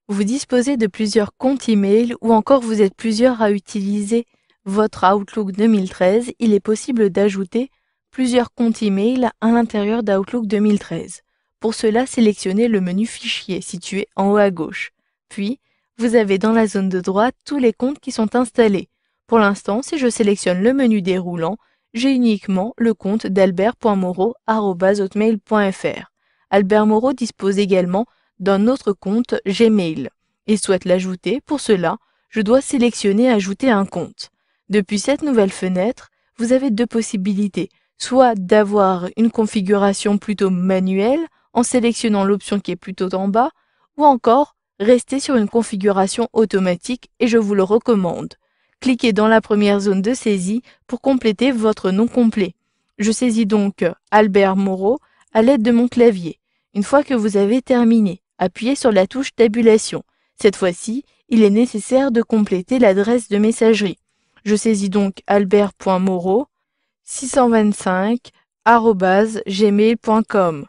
Vous disposez de plusieurs comptes email ou encore vous êtes plusieurs à utiliser votre Outlook 2013, il est possible d'ajouter plusieurs comptes email à l'intérieur d'Outlook 2013. Pour cela, sélectionnez le menu Fichier situé en haut à gauche. Puis, vous avez dans la zone de droite tous les comptes qui sont installés. Pour l'instant, si je sélectionne le menu déroulant, j'ai uniquement le compte d'albert.moreau@hotmail.fr. Albert Moreau dispose également d'un autre compte Gmail et souhaite l'ajouter. Pour cela, je dois sélectionner Ajouter un compte. Depuis cette nouvelle fenêtre, vous avez deux possibilités, soit d'avoir une configuration plutôt manuelle en sélectionnant l'option qui est plutôt en bas, ou encore rester sur une configuration automatique et je vous le recommande. Cliquez dans la première zone de saisie pour compléter votre nom complet. Je saisis donc Albert Moreau à l'aide de mon clavier. Une fois que vous avez terminé, appuyez sur la touche Tabulation. Cette fois-ci, il est nécessaire de compléter l'adresse de messagerie. Je saisis donc albert.moreau625@gmail.com.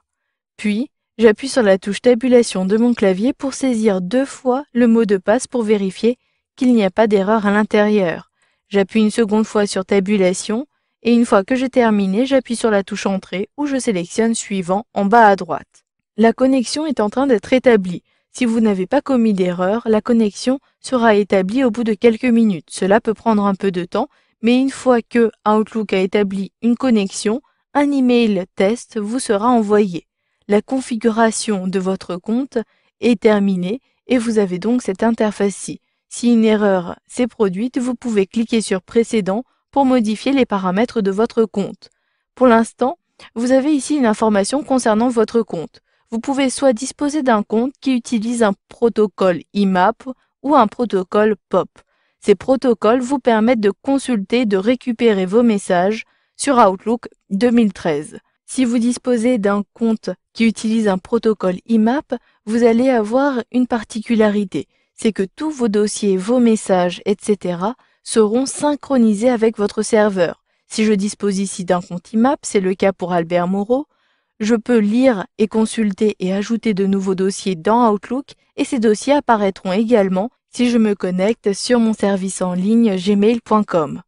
Puis, j'appuie sur la touche Tabulation de mon clavier pour saisir 2 fois le mot de passe pour vérifier qu'il n'y a pas d'erreur à l'intérieur. J'appuie une seconde fois sur Tabulation et une fois que j'ai terminé, j'appuie sur la touche Entrée où je sélectionne Suivant en bas à droite. La connexion est en train d'être établie. Si vous n'avez pas commis d'erreur, la connexion sera établie au bout de quelques minutes. Cela peut prendre un peu de temps, mais une fois que Outlook a établi une connexion, un email test vous sera envoyé. La configuration de votre compte est terminée et vous avez donc cette interface-ci. Si une erreur s'est produite, vous pouvez cliquer sur Précédent pour modifier les paramètres de votre compte. Pour l'instant, vous avez ici une information concernant votre compte. Vous pouvez soit disposer d'un compte qui utilise un protocole IMAP ou un protocole POP. Ces protocoles vous permettent de consulter et de récupérer vos messages sur Outlook 2013. Si vous disposez d'un compte qui utilise un protocole IMAP, vous allez avoir une particularité, c'est que tous vos dossiers, vos messages, etc. seront synchronisés avec votre serveur. Si je dispose ici d'un compte IMAP, c'est le cas pour Albert Moreau, je peux lire et consulter et ajouter de nouveaux dossiers dans Outlook et ces dossiers apparaîtront également si je me connecte sur mon service en ligne gmail.com.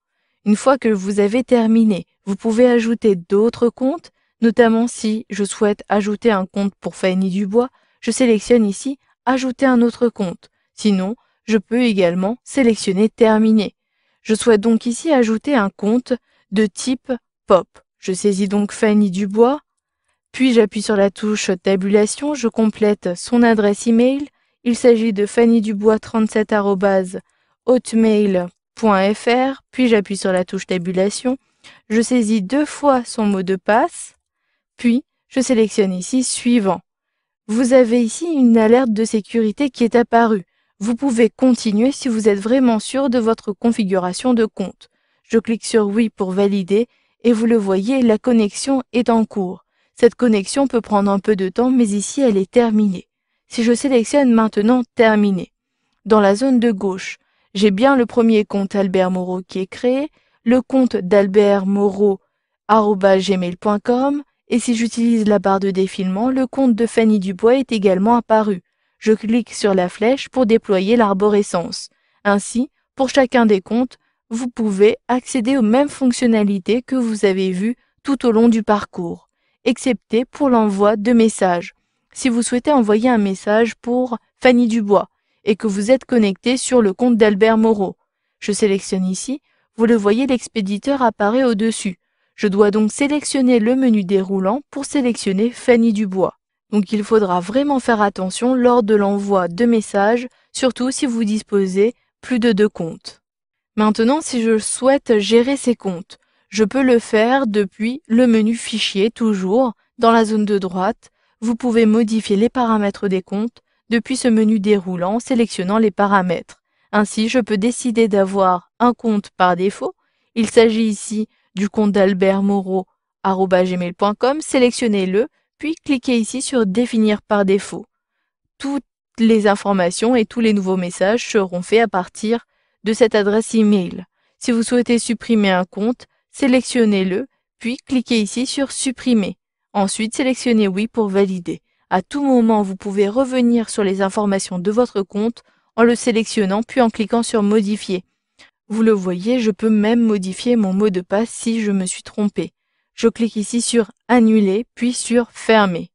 Une fois que vous avez terminé, vous pouvez ajouter d'autres comptes, notamment si je souhaite ajouter un compte pour Fanny Dubois, je sélectionne ici Ajouter un autre compte. Sinon, je peux également sélectionner Terminer. Je souhaite donc ici ajouter un compte de type POP. Je saisis donc Fanny Dubois, puis j'appuie sur la touche Tabulation, je complète son adresse email. Il s'agit de fannydubois37@hotmail.fr, puis j'appuie sur la touche Tabulation. Je saisis 2 fois son mot de passe, puis je sélectionne ici Suivant. Vous avez ici une alerte de sécurité qui est apparue. Vous pouvez continuer si vous êtes vraiment sûr de votre configuration de compte. Je clique sur Oui pour valider et vous le voyez, la connexion est en cours. Cette connexion peut prendre un peu de temps, mais ici elle est terminée. Si je sélectionne maintenant Terminer, dans la zone de gauche, j'ai bien le premier compte Albert Moreau qui est créé, le compte d'Albert Moreau@gmail.com et si j'utilise la barre de défilement, le compte de Fanny Dubois est également apparu. Je clique sur la flèche pour déployer l'arborescence. Ainsi, pour chacun des comptes, vous pouvez accéder aux mêmes fonctionnalités que vous avez vues tout au long du parcours, excepté pour l'envoi de messages. Si vous souhaitez envoyer un message pour Fanny Dubois et que vous êtes connecté sur le compte d'Albert Moreau, je sélectionne ici, vous le voyez, l'expéditeur apparaît au-dessus. Je dois donc sélectionner le menu déroulant pour sélectionner Fanny Dubois. Donc il faudra vraiment faire attention lors de l'envoi de messages, surtout si vous disposez plus de 2 comptes. Maintenant, si je souhaite gérer ces comptes, je peux le faire depuis le menu Fichier, toujours dans la zone de droite. Vous pouvez modifier les paramètres des comptes depuis ce menu déroulant en sélectionnant les paramètres. Ainsi, je peux décider d'avoir un compte par défaut. Il s'agit ici du compte d'Albert Moreau@gmail.com. Sélectionnez-le, puis cliquez ici sur Définir par défaut. Toutes les informations et tous les nouveaux messages seront faits à partir de cette adresse email. Si vous souhaitez supprimer un compte, sélectionnez-le, puis cliquez ici sur Supprimer. Ensuite, sélectionnez Oui pour valider. À tout moment, vous pouvez revenir sur les informations de votre compte en le sélectionnant puis en cliquant sur Modifier. Vous le voyez, je peux même modifier mon mot de passe si je me suis trompé. Je clique ici sur Annuler puis sur Fermer.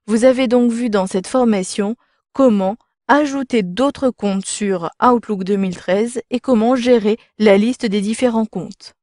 Vous avez donc vu dans cette formation comment ajouter d'autres comptes sur Outlook 2013 et comment gérer la liste des différents comptes.